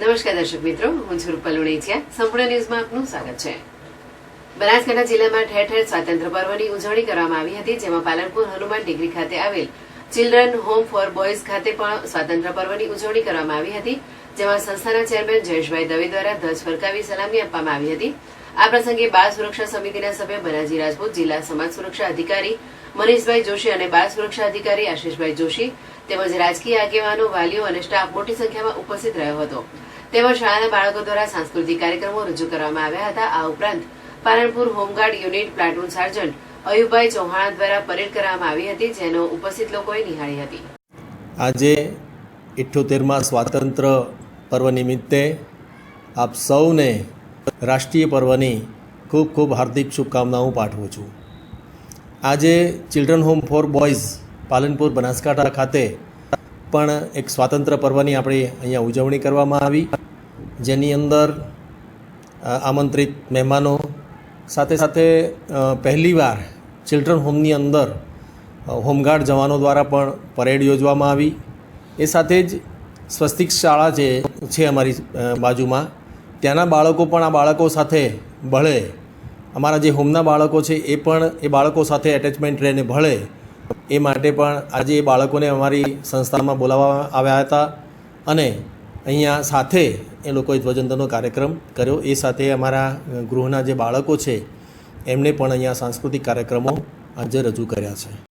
નમસ્કાર દર્શક મિત્રો, હું છું રૂપલ ઉણેચિયા. સંપૂર્ણ ન્યૂઝમાં આપનું સ્વાગત છે. બનાસકાંઠા જિલ્લામાં ઠેર ઠેર સ્વાતંત્ર્ય પર્વની ઉજવણી કરવામાં આવી હતી, જેમાં પાલનપુર હનુમાન ડિગ્રી ખાતે આવેલ ચિલ્ડ્રન હોમ ફોર બોયઝ ખાતે પણ સ્વાતંત્ર્ય પર્વની ઉજવણી કરવામાં આવી હતી, જેમાં સંસ્થાના ચેરમેન જયેશભાઈ દવે દ્વારા ધ્વજ ફરકાવી સલામી આપવામાં આવી હતી. આ પ્રસંગે બાળ સુરક્ષા સમિતિના સભ્ય બનાજી રાજપૂત, જિલ્લા સમાજ સુરક્ષા અધિકારી મનીષભાઈ જોશી અને બાળ સુરક્ષા અધિકારી આશીષભાઈ જોશી તેમજ રાજકીય આગેવાનો, વાલીઓ અને સ્ટાફ મોટી સંખ્યામાં ઉપસ્થિત રહ્યો હતો. તેમજ શાળાના બાળકો દ્વારા સાંસ્કૃતિક કાર્યક્રમો રજૂ કરવામાં આવ્યા હતા. આ ઉપરાંત Palanpur home guard unit platoon sergeant Ayubbhai Chauhan દ્વારા પરેડ કરવામાં આવી હતી, જેનો ઉપસ્થિત લોકોએ નિહાળી હતી. આજે 78મા સ્વાતંત્ર્ય પર્વ નિમિત્તે આપ સૌને રાષ્ટ્રીય પર્વની ખૂબ ખૂબ હાર્દિક શુભકામનાઓ પાઠવું છું. આજે children home for boys Palanpur Banaskantha ખાતે પણ એક સ્વાતંત્ર્ય પર્વની આપણે અહીંયા ઉજવણી કરવામાં આવી, જેની અંદર આમંત્રિત મહેમાનો સાથે સાથે પહેલીવાર ચિલ્ડ્રન હોમની અંદર હોમગાર્ડ જવાનો દ્વારા પણ પરેડ યોજવામાં આવી. એ સાથે જ સ્વસ્તિક શાળા જે છે અમારી બાજુમાં, ત્યાંના બાળકો પણ આ બાળકો સાથે ભળે, અમારા જે હોમના બાળકો છે એ પણ એ બાળકો સાથે એટેચમેન્ટ રહીને ભળે, એ માટે પણ આજે એ બાળકોને અમારી સંસ્થામાં બોલાવવામાં આવ્યા હતા અને અહીંયા સાથે એ લોકોએ ધ્વજવંદનનો કાર્યક્રમ કર્યો. એ સાથે અમારા ગૃહના જે બાળકો છે એમને પણ અહીંયા સાંસ્કૃતિક કાર્યક્રમો આજે રજૂ કર્યા છે.